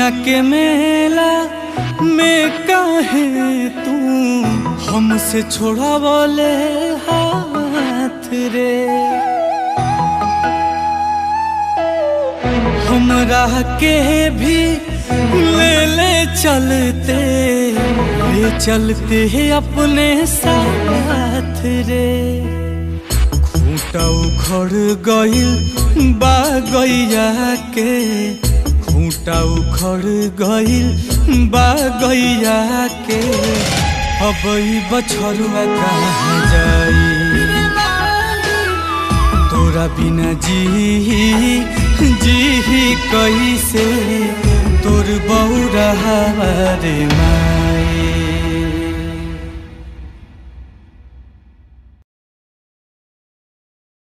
दुनिया के मेला में काहे तू हमसे छोड़ा बोले हाथ रे। हमरा के भी ले चलते अपने साथ रे। खूंटा उखड़ गइल बा गैया के, खूंटा उखड़ गइल बा गैया के। अब बछरुआ कहाँ जाई, तोरा बिना जी कैसे, तोर बौरा रे माई।